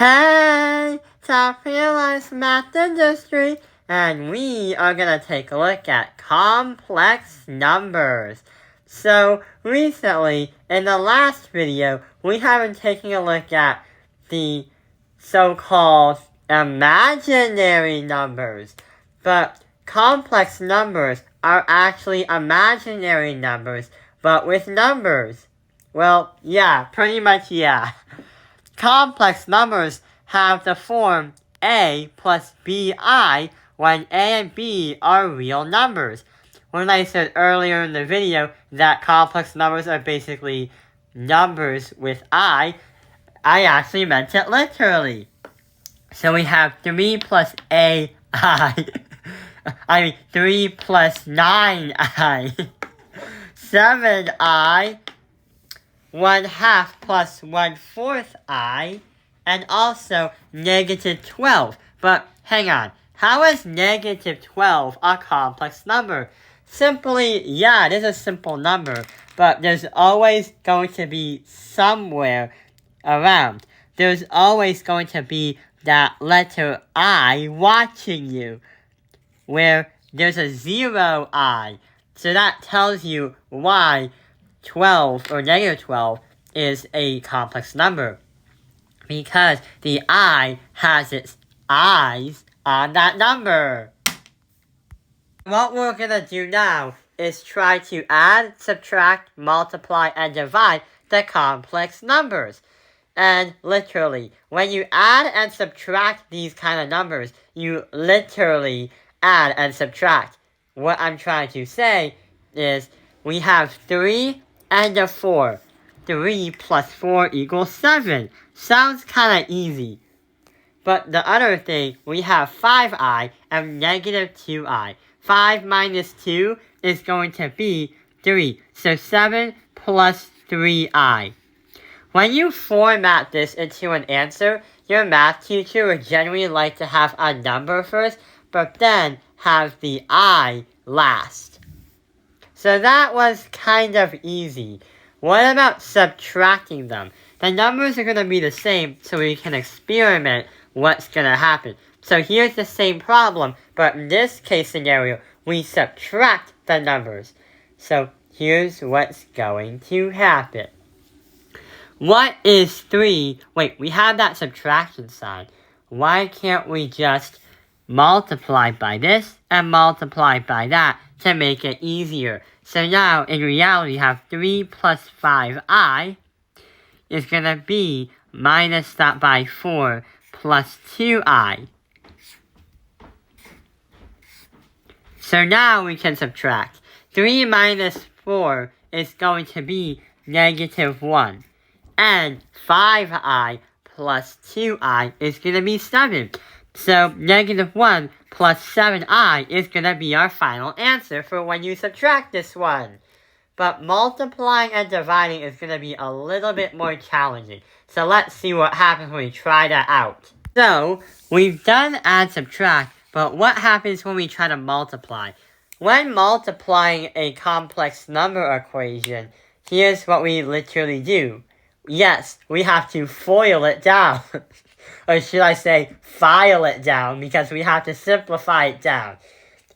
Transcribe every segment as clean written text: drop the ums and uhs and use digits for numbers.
Hey, Top Realized Math Industry, and we are going to take a look at complex numbers. So, recently, in the last video, we have been taking a look at the so-called imaginary numbers. But complex numbers are actually imaginary numbers, but with numbers. Well, yeah, pretty much yeah. Complex numbers have the form a plus bi when a and b are real numbers. When I said earlier in the video that complex numbers are basically numbers with I actually meant it literally. So we have 3 plus ai. I mean 3 plus 9i. 7i. 1/2 plus 1/4 I, and also negative 12. But hang on, how is negative 12 a complex number? Simply, yeah, it is a simple number, but there's always going to be somewhere around. There's always going to be that letter I watching you, where there's a 0 I. So that tells you why 12 or negative 12 is a complex number, because the I has its eyes on that number. What we're going to do now is try to add, subtract, multiply, and divide the complex numbers. And literally, when you add and subtract these kind of numbers, you literally add and subtract. What I'm trying to say is we have 3 and a 4. 3 plus 4 equals 7. Sounds kind of easy. But the other thing, we have 5i and negative 2i. 5 minus 2 is going to be 3. So 7 plus 3i. When you format this into an answer, your math teacher would generally like to have a number first, but then have the I last. So that was kind of easy. What about subtracting them? The numbers are going to be the same, so we can experiment what's going to happen. So here's the same problem, but in this case scenario, we subtract the numbers. So here's what's going to happen. What is 3? Wait, we have that subtraction sign. Why can't we just multiply by this and multiply by that to make it easier? So now, in reality, you have 3 plus 5i is going to be minus that by 4 plus 2i. So now we can subtract. 3 minus 4 is going to be negative 1. And 5i plus 2i is going to be 7. So negative 1 plus 7i is going to be our final answer for when you subtract this one. But multiplying and dividing is going to be a little bit more challenging. So let's see what happens when we try that out. So we've done add, subtract, but what happens when we try to multiply? When multiplying a complex number equation, here's what we literally do. Yes, we have to FOIL it down. Or should I say, file it down, because we have to simplify it down.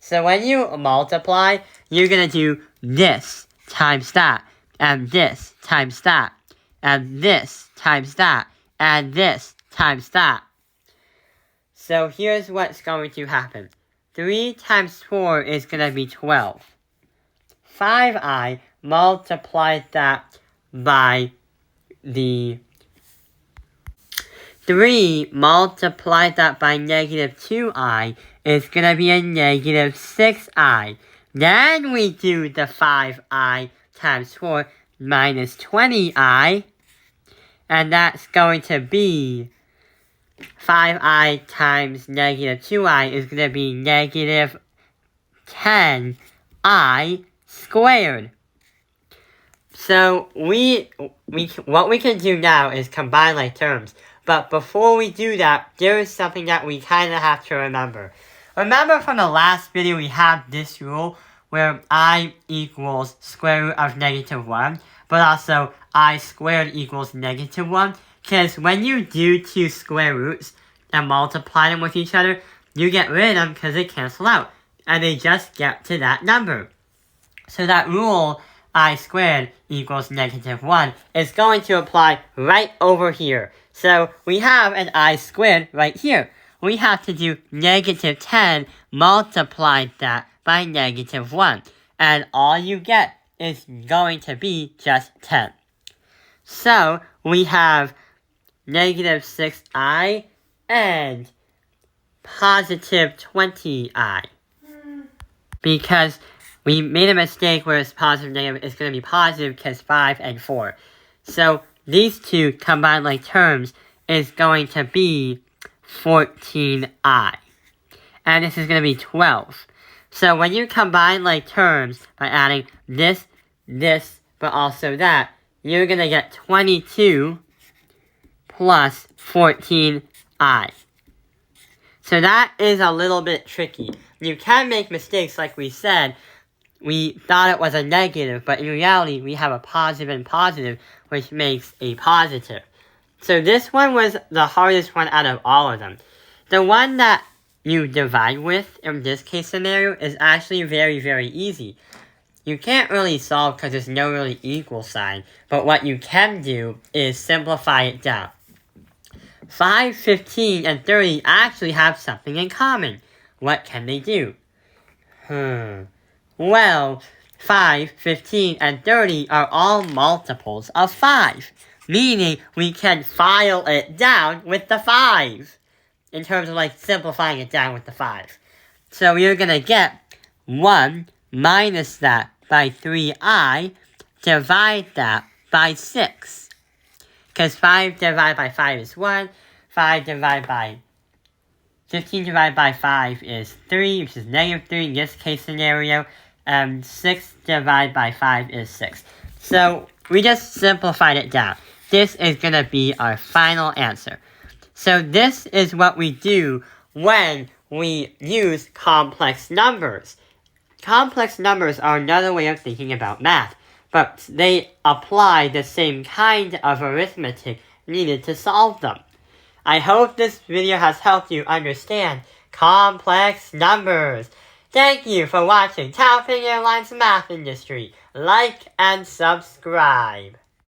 So when you multiply, you're going to do this times that, and this times that, and this times that, and this times that. So here's what's going to happen. 3 times 4 is going to be 12. 5i multiplied that by the 3 multiplied that by negative 2i is going to be a negative 6i. Then we do the 5i times 4 minus 20i. And that's going to be 5i times negative 2i is going to be negative 10i squared. So what we can do now is combine like terms. But before we do that, there is something that we kind of have to remember. Remember from the last video we have this rule where I equals square root of negative 1, but also I squared equals negative 1. Because when you do two square roots and multiply them with each other, you get rid of them because they cancel out. And they just get to that number. So that rule, I squared equals -1, is going to apply right over here. So we have an I squared right here. We have to do -10 multiplied that by -1. And all you get is going to be just 10. So we have -6i and positive 20i. Because we made a mistake where it's positive negative, it's going to be positive because 5 and 4. So these two combined like terms is going to be 14i. And this is going to be 12. So when you combine like terms by adding this, but also that, you're going to get 22 plus 14i. So that is a little bit tricky. You can make mistakes like we said. We thought it was a negative, but in reality we have a positive and positive, which makes a positive. So this one was the hardest one out of all of them. The one that you divide with in this case scenario is actually very, very easy. You can't really solve because there's no really equal sign, but what you can do is simplify it down. 5, 15, and 30 actually have something in common. What can they do? Well, 5, 15, and 30 are all multiples of 5, meaning we can file it down with the 5, in terms of like simplifying it down with the 5. So you're going to get 1 minus that by 3i, divide that by 6. Because 5 divided by 5 is 1, 5 divided by 15 divided by 5 is 3, which is -3 in this case scenario, and 6 divided by 5 is 6. So we just simplified it down. This is going to be our final answer. So this is what we do when we use complex numbers. Complex numbers are another way of thinking about math, but they apply the same kind of arithmetic needed to solve them. I hope this video has helped you understand complex numbers. Thank you for watching Taoping Airlines Math Industry. Like and subscribe.